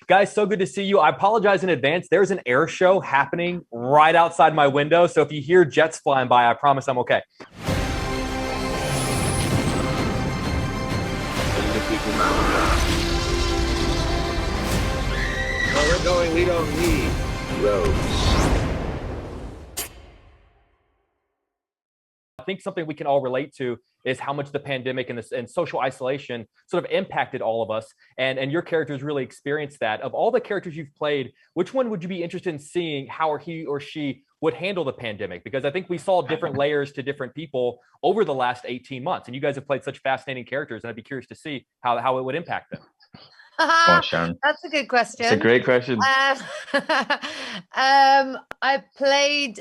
Guys, so good to see you. I apologize in advance. There's an air show happening right outside my window. So if you hear jets flying by, I promise I'm okay. Where we're going, we don't need roads. I think something we can all relate to is how much the pandemic and social isolation sort of impacted all of us. And your characters really experienced that. Of all the characters you've played, which one would you be interested in seeing how he or she would handle the pandemic? Because I think we saw different layers to different people over the last 18 months. And you guys have played such fascinating characters. And I'd be curious to see how it would impact them. Oh, Sharon. That's a good question. It's a great question. I played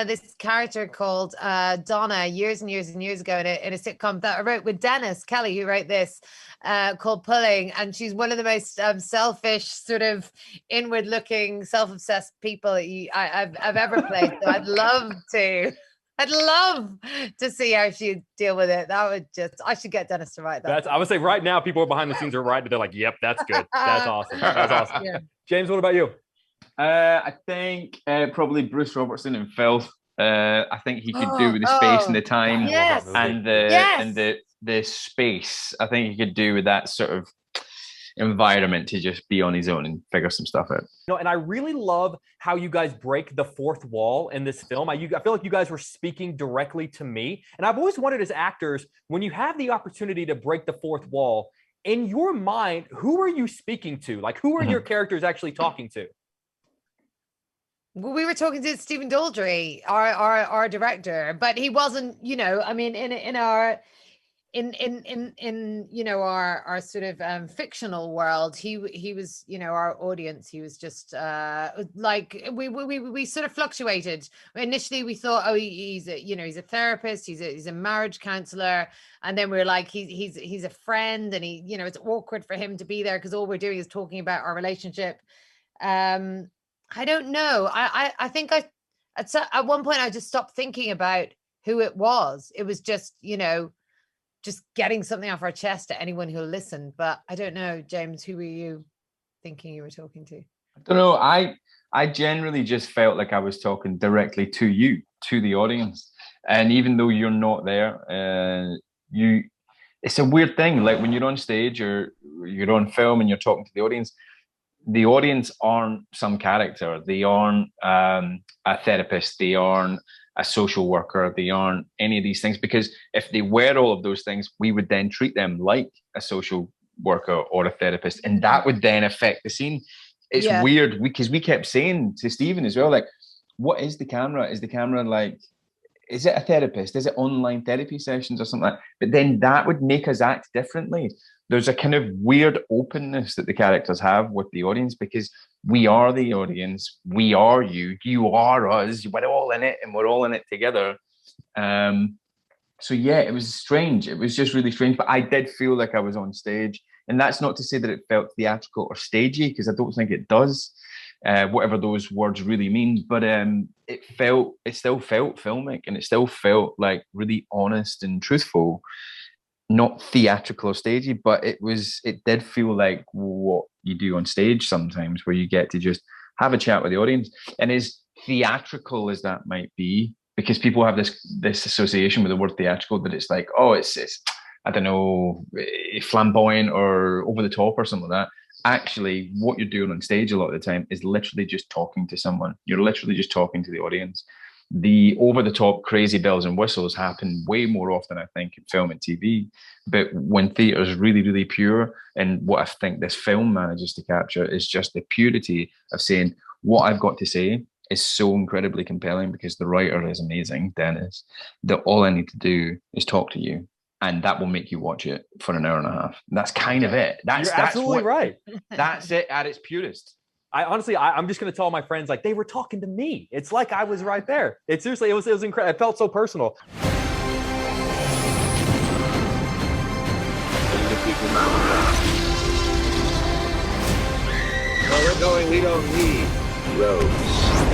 this character called Donna years and years and years ago in a sitcom that I wrote with Dennis Kelly, who wrote this, called Pulling. And she's one of the most selfish, sort of inward-looking, self-obsessed people I've ever played. So I'd love to see how she'd deal with it. I should get Dennis to write that. I would say right now, people behind the scenes are right. They're like, yep, that's good. That's awesome. That's awesome. Yeah. James, what about you? I think probably Bruce Robertson in Phil. I think he could do with the space and the time and the space. I think he could do with that sort of environment to just be on his own and figure some stuff out. And I really love how you guys break the fourth wall in this film. I feel like you guys were speaking directly to me. And I've always wondered, as actors, when you have the opportunity to break the fourth wall, in your mind, who are you speaking to? Like, who are your characters actually talking to? Well, we were talking to Stephen Daldry, our director, but he wasn't, I mean, in our our sort of fictional world, he was, our audience. He was just like we sort of fluctuated. Initially we thought, oh, he's a therapist, he's a marriage counselor, and then we were like, he's a friend, and it's awkward for him to be there because all we're doing is talking about our relationship. I don't know. I think at one point I just stopped thinking about who it was. It was just, just getting something off our chest to anyone who'll listen. But I don't know, James, who were you thinking you were talking to? I don't know. I generally just felt like I was talking directly to you, to the audience. And even though you're not there, it's a weird thing. Like when you're on stage or you're on film and you're talking to the audience aren't some character. They aren't a therapist. They aren't a social worker. They aren't any of these things, because if they were all of those things, we would then treat them like a social worker or a therapist, and that would then affect the scene. It's weird because we kept saying to Stephen as well, like, what is the camera? Is the camera like, is it a therapist? Is it online therapy sessions or something like that? But then that would make us act differently. There's a kind of weird openness that the characters have with the audience, because we are the audience. We are you. You are us. We're all in it, and we're all in it together. So yeah, it was strange. It was just really strange. But I did feel like I was on stage. And that's not to say that it felt theatrical or stagey, because I don't think it does, whatever those words really mean. But it still felt filmic, and it still felt like really honest and truthful. Not theatrical or stagey, but it did feel like what you do on stage sometimes, where you get to just have a chat with the audience. And as theatrical as that might be, because people have this association with the word theatrical, that it's like, oh, it's I don't know, flamboyant or over the top or something like that. Actually, what you're doing on stage a lot of the time is literally just talking to someone. You're literally just talking to the audience. The over-the-top crazy bells and whistles happen way more often, I think, in film and TV. But when theatre is really, really pure, and what I think this film manages to capture is just the purity of saying, what I've got to say is so incredibly compelling because the writer is amazing, Dennis, that all I need to do is talk to you. And that will make you watch it for an hour and a half. And that's kind of it. That's absolutely right. That's it at its purest. I'm just going to tell my friends, like, they were talking to me. It's like I was right there. It was incredible. It felt so personal. Where we're going, we don't need roads.